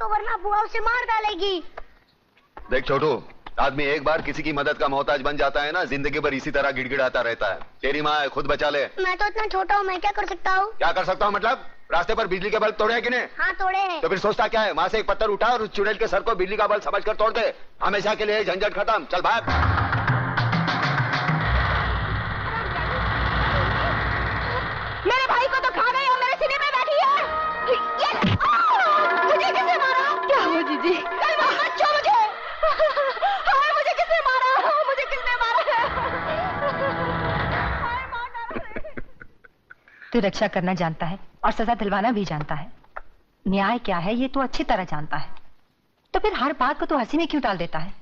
वरना बुआ उसे मार डालेगी। देख छोटू, आदमी एक बार किसी की मदद का मोहताज बन जाता है ना, जिंदगी भर इसी तरह गिड़गिड़ाता रहता है। तेरी माँ है, खुद बचा ले। मैं तो इतना छोटा हूँ, मैं क्या कर सकता हूँ? क्या कर सकता हूँ मतलब? रास्ते पर बिजली के बल्ब तोड़े हैं कि नहीं? हाँ तोड़े हैं। तो फिर सोचता क्या है? वहाँ से एक पत्थर उठा और उस चुड़ैल के सर को बिजली का बल्ब समझकर तोड़ दे। हमेशा के लिए झंझट खत्म। चल भाग। मेरे भाई को तो खा गई और मेरे सीने में बैठी है। मुझे किसने मारा? क्या हुआ जीजी? बच्चों मुझे मुझे किसने मारा? मुझे किसने मारा? तू रक्षा करना जानता है और सजा दिलवाना भी जानता है। न्याय क्या है ये तू अच्छी तरह जानता है, तो फिर हर बात को तू हंसी में क्यों टाल देता है?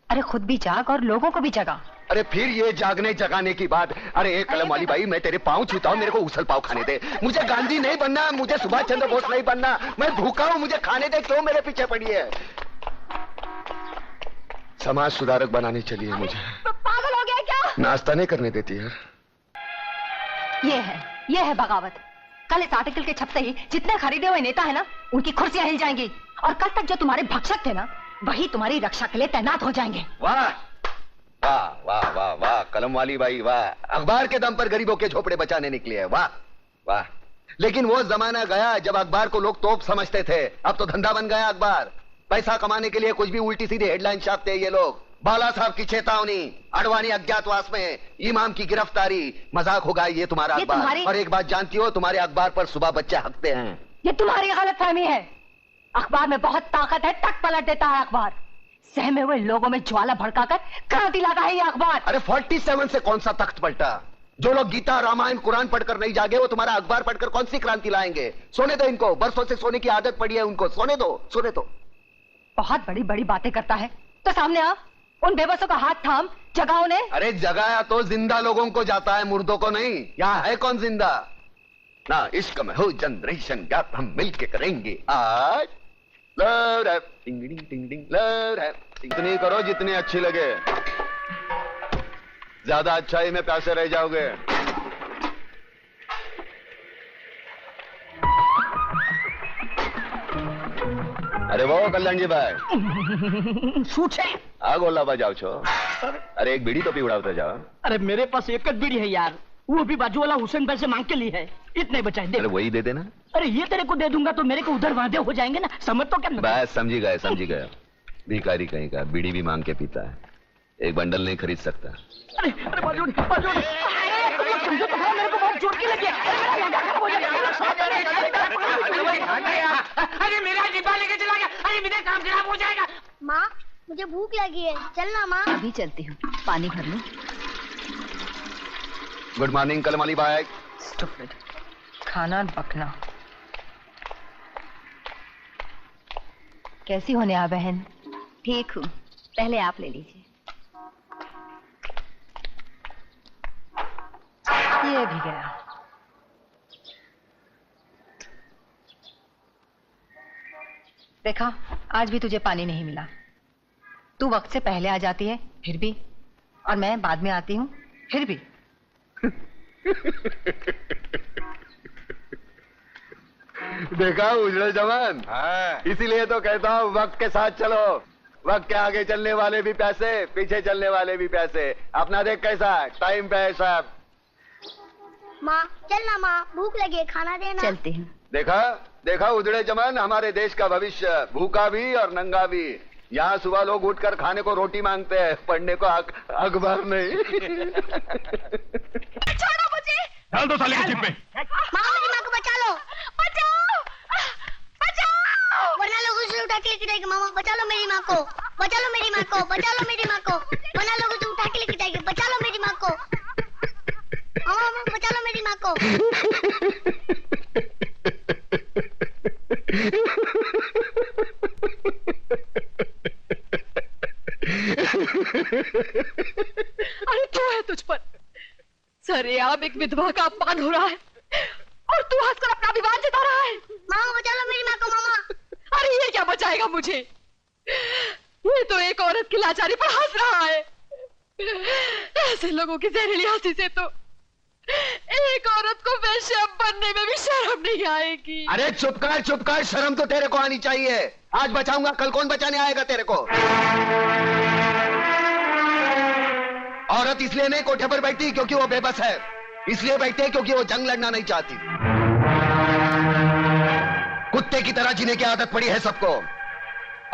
अरे खुद भी जाग और लोगों को भी जगा। अरे फिर ये जागने जगाने की बात। अरे एक कलम वाली भाई, मैं तेरे पाँव छूता हूँ, मेरे को उसल पाव खाने दे। मुझे गांधी नहीं बनना, मुझे सुभाष चंद्र बोस नहीं बनना। मैं भूखा हूँ, मुझे खाने दे। क्यों मेरे पीछे पड़ी है? समाज सुधारक बनाने चली है मुझे। पागल हो गया क्या? नाश्ता नहीं करने देती है। ये है बगावत। कल इस आर्टिकल के छपते ही जितने खरीदे हुए नेता है ना, उनकी कुर्सियां हिल जाएंगी और कल तक जो तुम्हारे भक्षक थे ना, वही तुम्हारी रक्षा के लिए तैनात हो जाएंगे। वाह वाह वाह वाह वाह, कलम वाली भाई वाह। अखबार के दम पर गरीबों के झोपड़े बचाने निकली है। वाह वाह। लेकिन वो जमाना गया जब अखबार को लोग तोप समझते थे। अब तो धंधा बन गया अखबार। पैसा कमाने के लिए कुछ भी उल्टी सीधी हेडलाइन छापते हैं ये लोग। बाला साहब की चेतावनी, अडवाणी अज्ञातवास में, इमाम की गिरफ्तारी। मजाक होगा ये तुम्हारा अखबार। और एक बात जानती हो, तुम्हारे अखबार पर सुबह बच्चे हकते हैं। ये तुम्हारी गलतफहमी है। अखबार में बहुत ताकत है, टक पलट देता है अखबार। सहमे हुए लोगों में ज्वाला भड़काकर क्रांति लाता है ये अखबार। अरे 47 से कौन सा तख्त पलटा? जो लोग गीता रामायण कुरान पढ़कर नहीं जागे, वो तुम्हारा अखबार पढ़कर कौन सी क्रांति लाएंगे? सोने दो इनको, बरसों से सोने की आदत पड़ी है उनको। सोने दो, सोने दो। बहुत बड़ी बड़ी बातें करता है तो सामने आ, उन बेबसों का हाथ थाम, जगाओ उन्हें। अरे जगाया तो जिंदा लोगों को जाता है, मुर्दों को नहीं। यहाँ है कौन जिंदा? ना इश्क में हो जनरेशन गैप, हम मिलके करेंगे आज। लव रैप टिंग टिंग टिंग टिंग, लव रैप। इतनी करो जितनी अच्छी लगे, ज्यादा अच्छाई में प्यासे रह जाओगे। अरे वो कल्याण जी भाई શું છે? आ गोला बजाओ छो। अरे एक बीड़ी तो पी उड़ाते जाओ। अरे मेरे पास एक જ बीड़ी है यार, वो भी बाजू वाला हुसैन भाई से मांग के ली है। इतने बचाए दे। अरे वही दे देना। अरे ये तेरे को दे दूंगा तो मेरे को उधर वादे हो जाएंगे ना, समझ तो क्या? बस समझी गए समझी गए। भिखारी कहीं का बीड़ी भी मांग के पीता है, एक बंडल नहीं खरीद सकता। अरे अरे बाजू बाजू समझो तो मेरे को बहुत चोट की लगी है। अरे मेरा डिब्बा लेके चला गया। अरे मेरा काम खराब हो जाएगा। माँ मुझे भूख लगी है, चलना माँ। अभी चलती हूँ, पानी भर लूं। गुड मॉर्निंग कलम वाली बाय। स्टूपिड, खाना बकना। कैसी हो नेहा बहन? ठीक हूँ, पहले आप ले लीजिए। ये भी गया। देखा, आज भी तुझे पानी नहीं मिला। तू वक्त से पहले आ जाती है फिर भी, और मैं बाद में आती हूँ फिर भी। देखा उजड़े जवान? इसीलिए तो कहता हूँ वक्त के साथ चलो। वक्त के आगे चलने वाले भी पैसे, पीछे चलने वाले भी पैसे। अपना देख कैसा टाइम पे है सब। माँ चलना माँ, भूख लगी है, खाना देना। चलती हूँ। देखा देखा उजड़े जवान, हमारे देश का भविष्य, भूखा भी और नंगा भी। यहाँ सुबह लोग उठकर खाने को रोटी मांगते हैं, पढ़ने को अखबार नहीं। छोड़ो मुझे। डाल दो साले की जिप में। माँ मेरी माँ को बचा लो, बचाओ बचाओ, वरना लोग उसे उठा के लेके जाएंगे। मामा बचा लो मेरी माँ को, बचा लो मेरी माँ को, बचा लो मेरी माँ को, वरना लोग उसे उठा के लेके जाएंगे। बचा लो मेरी माँ को, मामा बचा लो मेरी माँ को। अरे क्या है तुझ पर? सरेआम एक विधवा का अपमान हो रहा है और तू हंसकर अपना विवाद जता रहा है। मामा बचा लो मेरी माँ को। मामा अरे ये क्या बचाएगा मुझे? ये तो एक औरत की लाचारी पर हंस रहा है। ऐसे लोगों की जहरीली हंसी से तो एक औरत को वैश्य बनने में भी शर्म नहीं आएगी। अरे चुप कर, शर्म तो तेरे को आनी चाहिए। आज बचाऊंगा, कल कौन बचाने आएगा तेरे को? औरत इसलिए नहीं कोठे पर बैठती क्योंकि वो बेबस है, इसलिए बैठती है क्योंकि वो जंग लड़ना नहीं चाहती। कुत्ते की तरह जीने की आदत पड़ी है सबको।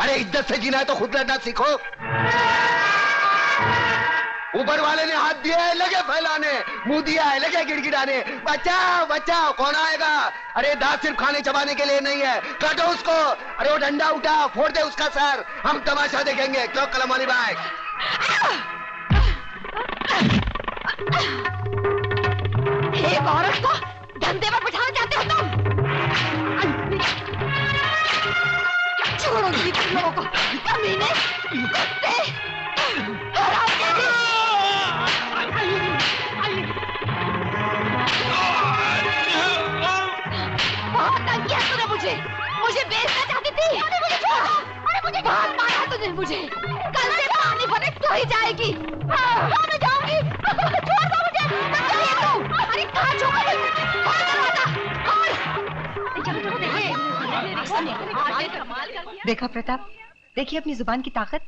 अरे इज्जत से जीना है तो खुद लड़ना सीखो। ऊपर वाले ने हाथ दिया है, लगे फैलाने, मुंह दिया है, लगे गिड़गिड़ाने। बचाओ बचाओ, कौन आएगा? अरे दांत सिर्फ खाने चबाने के लिए नहीं है, काटो उसको। अरे वो डंडा उठा, फोड़ दे उसका सर, हम तमाशा देखेंगे। क्यों कलम वाली बाई? एक औरत को धंधे पर बिठाना चाहते हो तुम? छोड़ो जी तुम लोगों को, कमीने, कुत्ते, हरामजादे। बहुत तंग किया तूने मुझे बेचना चाहती थी। मुझे बहुत मारा तूने मुझे। कल से पानी भरे तो ही जाएगी। मैं जाऊंगी। छोड़ दो मुझे। बचाइए तुम। अरे कहाँ छोड़ रही? देखा प्रताप, देखिए अपनी जुबान की ताकत।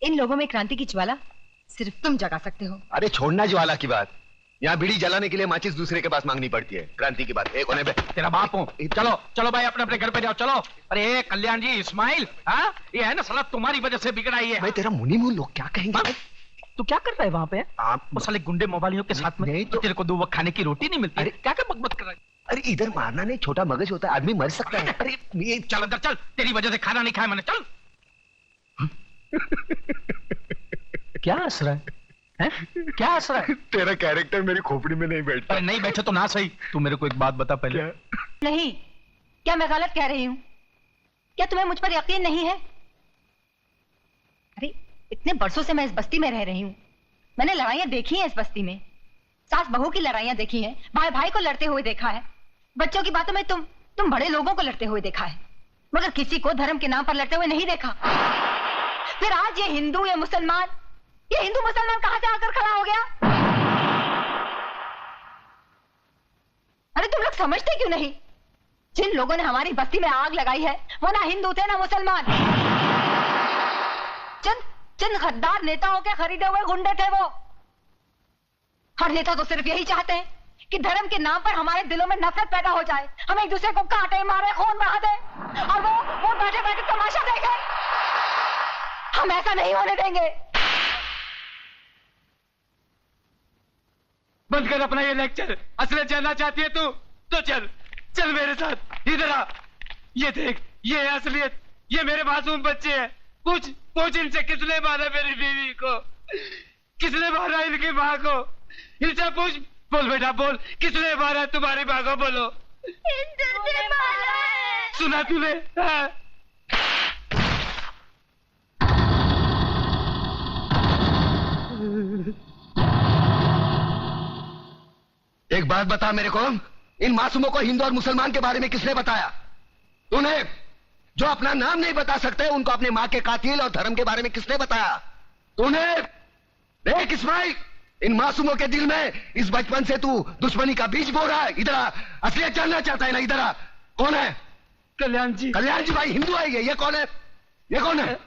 इन लोगों में क्रांति की ज्वाला सिर्फ तुम जगा सकते हो। अरे छोड़ना ज्वाला की बात, यहाँ बीड़ी जलाने के लिए माचिस दूसरे के पास मांगनी पड़ती है। क्रांति की बात एक होने पे तेरा बाप हूँ। चलो चलो भाई, अपने अपने घर पे जाओ। चलो। अरे कल्याण जी, इस्माइल, हाँ ये है ना साला तुम्हारी वजह से बिगड़ा ही है। मैं तेरा मुनी मुंह, लोग क्या कहेंगे? तू क्या कर रहा है वहाँ पे? आप वो साले गुंडे मोबाइलियों के साथ में। नहीं तो तेरे को 2 वक्त खाने की रोटी नहीं मिलती। अरे क्या क्या बकबक कर रहा है? अरे इधर मारना नहीं, छोटा मगज होता है, आदमी मर सकता है। अरे ये चल अंदर चल, तेरी वजह से खाना नहीं खाया मैंने। चल। क्या हंस रहा है? क्या हंस रहा है? तेरा कैरेक्टर मेरी खोपड़ी में नहीं बैठता। अरे नहीं बैठे तो ना सही। तू मेरे को एक बात बता पहले। नहीं, क्या मैं गलत कह रही हूँ? क्या तुम्हें मुझ पर यकीन नहीं है? अरे इतने बरसों से मैं इस बस्ती में रह रही हूँ, मैंने लड़ाइयाँ देखी हैं इस बस्ती में। सास बहू की लड़ाइयाँ देखी हैं, भाई भाई को लड़ते हुए देखा है, बच्चों की बातों में तुम बड़े लोगों को लड़ते हुए देखा है, मगर किसी को धर्म के नाम पर लड़ते हुए नहीं देखा। फिर आज ये हिंदू मुसलमान कहां से आकर खड़ा हो गया? अरे तुम लोग समझते क्यों नहीं? जिन लोगों ने हमारी बस्ती में आग लगाई है वो ना हिंदू थे ना मुसलमान, चंद गद्दार नेताओं के खरीदे हुए गुंडे थे वो। हर नेता तो सिर्फ यही चाहते हैं कि धर्म के नाम पर हमारे दिलों में नफरत पैदा हो जाए, हम एक दूसरे को काटे मारे खून बहा दे और वो बैठे बैठे तमाशा देखे। हम ऐसा नहीं होने देंगे। बंद कर अपना ये लेक्चर। असलियत जानना चाहती है तू तो चल चल मेरे साथ। इधर आ, ये देख, ये है असलियत। ये मेरे मासूम बच्चे हैं। पूछ इनसे किसने मारा मेरी बीवी को, किसने मारा इनकी माँ को। इनसे पूछ। बोल बेटा बोल, किसने मारा तुम्हारी माँ को? बोलो। हिंदू ने मारा है। सुना तूने? हाँ। एक बात बता मेरे को, इन मासूमों को हिंदू और मुसलमान के बारे में किसने बताया? तूने? जो अपना नाम नहीं बता सकते उनको अपने माँ के कातिल और धर्म के बारे में किसने बताया? तूने? देख इस्माइल, इन मासूमों के दिल में इस बचपन से तू दुश्मनी का बीज बो रहा है। इधर आ, असलियत जानना चाहता है ना? इधर आ। कौन है? कल्याण जी। कल्याण जी भाई हिंदू है ये कौन है? ये कौन है?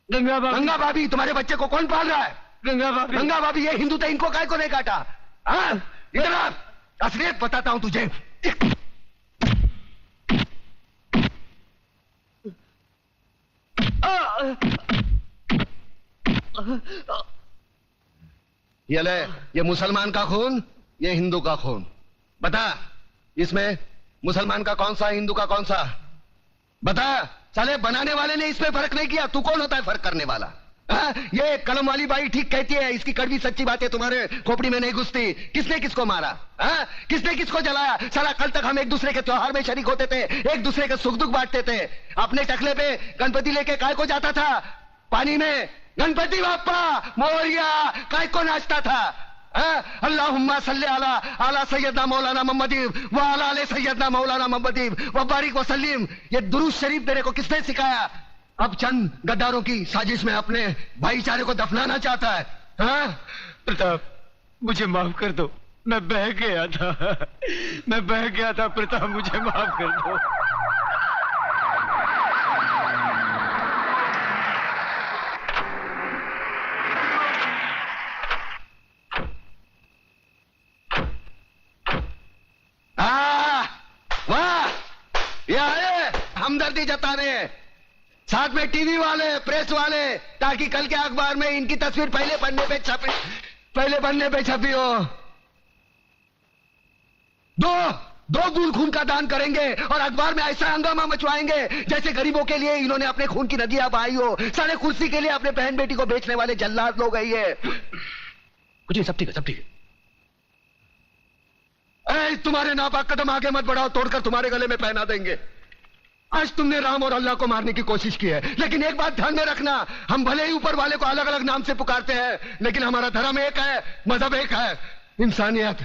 गंगा भाभी। गंगा भाभी। तुम्हारे बच्चे को कौन पाल रहा है? गंगा भाभी। गंगा भाभी ये हिंदू थे, इनको काय को नहीं काटा? हाँ इधर आ, असलियत बताता हूं तुझे। ये ले, ये मुसलमान का खून, ये हिंदू का खून। बता इसमें मुसलमान का कौन सा, हिंदू का कौन सा? बता। साले बनाने वाले ने इसमें फर्क नहीं किया, तू कौन होता है फर्क करने वाला? ये कलम वाली बाई ठीक कहती है, इसकी कड़वी सच्ची बातें तुम्हारे खोपड़ी में नहीं घुसती। किसने किसको मारा? किसने किसको जलाया? साला कल तक हम एक दूसरे के त्योहार में शरीक होते थे, एक दूसरे के सुख दुख बांटते थे। अपने टकले पे गणपति लेके काय को जाता था? पानी में गणपति बाप्पा मोरिया काय को नाचता था? अल्लाहुम्मा सल्ली अला सैयदना मौलाना मोहम्मद व अला आले सैयदना मौलाना मोहम्मद व बारिक व सल्लीम। ये दुरूद शरीफ तेरे को किसने सिखाया? अब चंद गद्दारों की साजिश में अपने भाईचारे को दफनाना चाहता है। प्रताप मुझे माफ कर दो, मैं बह गया था, मैं बह गया था प्रीता, मुझे माफ कर दो। वाह, ये आए हमदर्दी जताने, साथ में टीवी वाले, प्रेस वाले, ताकि कल के अखबार में इनकी तस्वीर पहले पन्ने पे छपी हो। दो बूंद खून का दान करेंगे और अखबार में ऐसा हंगामा मचवाएंगे जैसे गरीबों के लिए इन्होंने अपने खून की नदियां बहाई हो, सारे कुर्सी के लिए अपने बहन बेटी को बेचने वाले जल्लाद लोग है ये। कुछ नहीं, सब ठीक है, सब ठीक है। तुम्हारे नापाक कदम आगे मत बढ़ाओ, तोड़कर तुम्हारे गले में पहना देंगे। आज तुमने राम और अल्लाह को मारने की कोशिश की है, लेकिन एक बात ध्यान में रखना, हम भले ही ऊपर वाले को अलग अलग नाम से पुकारते हैं, लेकिन हमारा धर्म एक है, मजहब एक है, इंसानियत।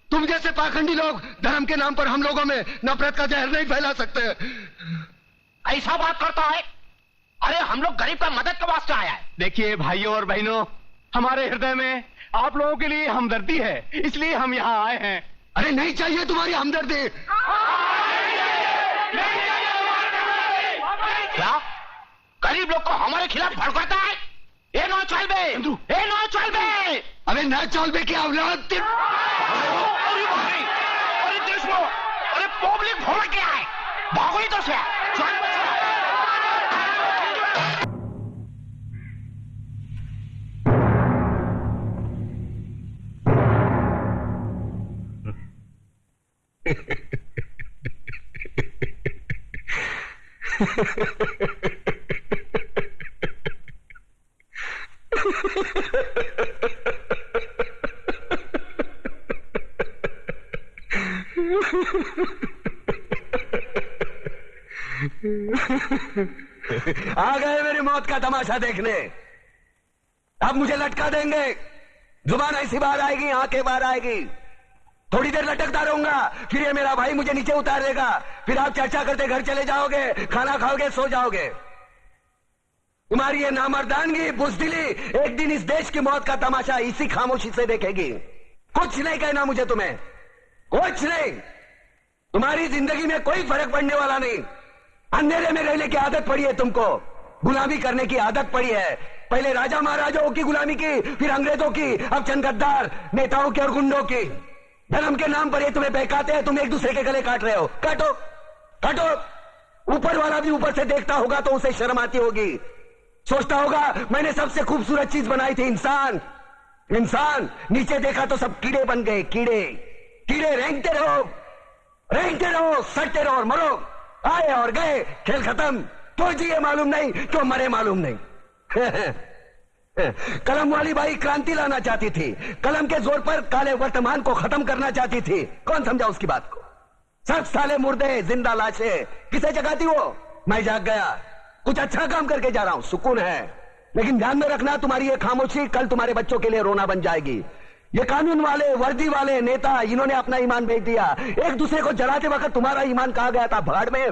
तुम जैसे पाखंडी लोग धर्म के नाम पर हम लोगों में नफरत का जहर नहीं फैला सकते। ऐसा बात करता है? अरे हम लोग गरीब का मदद के वास्ते आया है। देखिए भाइयों और बहनों, हमारे हृदय में आप लोगों के लिए हमदर्दी है, इसलिए हम यहाँ आए हैं। अरे नहीं चाहिए तुम्हारी हमदर्दी। क्या गरीब लोग को हमारे खिलाफ भड़काता है? ये नो चल बे, ये नो चल बे। अरे ना चल बे की औलाद। अरे दुश्मन, अरे पब्लिक भड़क गया है, भागो इधर से। आ गए मेरी मौत का तमाशा देखने। अब मुझे लटका देंगे, जुबान ऐसी बाहर आएगी, आंखें बाहर आएगी, थोड़ी देर लटकता रहूंगा, फिर ये मेरा भाई मुझे नीचे उतार देगा, फिर आप चर्चा करते घर चले जाओगे, खाना खाओगे, सो जाओगे। तुम्हारी ये नामर्दानगी, बुज़दिली एक दिन इस देश की मौत का तमाशा इसी खामोशी से देखेगी। कुछ नहीं कहना मुझे तुम्हें, कुछ नहीं। तुम्हारी जिंदगी में कोई फर्क पड़ने वाला नहीं। अंधेरे में रहने की आदत पड़ी है तुमको, गुलामी करने की आदत पड़ी है। पहले राजा महाराजाओं की गुलामी की, फिर अंग्रेजों की, अब चंद गद्दार नेताओं की और गुंडों की। धर्म के नाम पर ये तुम्हें बहकाते हैं, तुम एक दूसरे के गले काट रहे हो। काटो काटो। ऊपर वाला भी ऊपर से देखता होगा तो उसे शर्म आती होगी, सोचता होगा मैंने सबसे खूबसूरत चीज बनाई थी, इंसान। इंसान नीचे देखा तो सब कीड़े बन गए, कीड़े कीड़े। रेंगते रहो, सटते रहो और मरो। आए और गए, खेल खत्म। क्यों जिए मालूम नहीं, क्यों मरे मालूम नहीं। कलम वाली बाई क्रांति लाना चाहती थी, कलम के जोर पर काले वर्तमान को खत्म करना चाहती थी। कौन समझा उसकी बात को? सब साले मुर्दे, जिंदा लाशें। किसे जगाती वो? मैं जाग गया, कुछ अच्छा काम करके जा रहा हूं, सुकून है। लेकिन ध्यान में रखना, तुम्हारी ये खामोशी कल तुम्हारे बच्चों के लिए रोना बन जाएगी। ये कानून वाले, वर्दी वाले नेता, इन्होंने अपना ईमान बेच दिया। एक दूसरे को जलाते वक्त तुम्हारा ईमान कहां गया था? भाड़ में।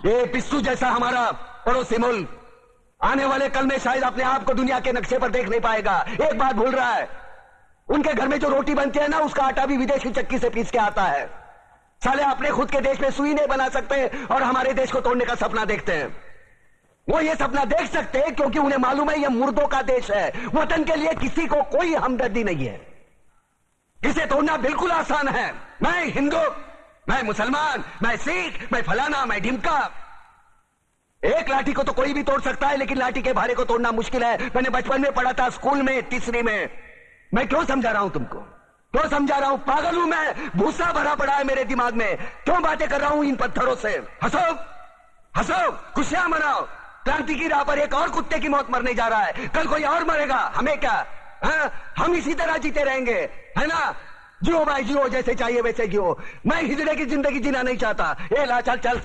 ये पिस्सू जैसा हमारा पड़ोसी मुल्क आने वाले कल में शायद अपने आप को दुनिया के नक्शे पर देख नहीं पाएगा। एक बात भूल रहा है, उनके घर में जो रोटी बनती है ना, उसका आटा भी विदेशी चक्की से पीस के आता है। साले अपने खुद के देश में सुई नहीं बना सकते और हमारे देश को तोड़ने का सपना देखते हैं। वो ये सपना देख सकते हैं क्योंकि उन्हें मालूम है ये मुर्दों का देश है। वतन के लिए किसी को कोई हमदर्दी नहीं है। इसे तोड़ना बिल्कुल आसान है। मैं हिंदू, मैं मुसलमान, मैं सिख, मैं फलाना, मैं ढिमका। एक लाठी को तो कोई भी तोड़ सकता है, लेकिन लाठी के भारे को तोड़ना मुश्किल है। मैंने बचपन में पढ़ा था, स्कूल में, तीसरी में। मैं क्यों समझा रहा हूं तुमको? क्यों समझा रहा हूं? पागल हूं मैं? भूसा भरा पड़ा है मेरे दिमाग में। क्यों बातें कर रहा हूं इन पत्थरों से? हंसो हंसो, खुशियां मनाओ। क्रांति की राह पर एक और कुत्ते की मौत मरने जा रहा है, कल कोई और मरेगा। हमें क्या? हम इसी तरह जीते रहेंगे, है ना? जियो भाई जियो, जैसे चाहिए वैसे जियो। मैं हिजड़े की जिंदगी जीना नहीं चाहता। ए ला, चल चल।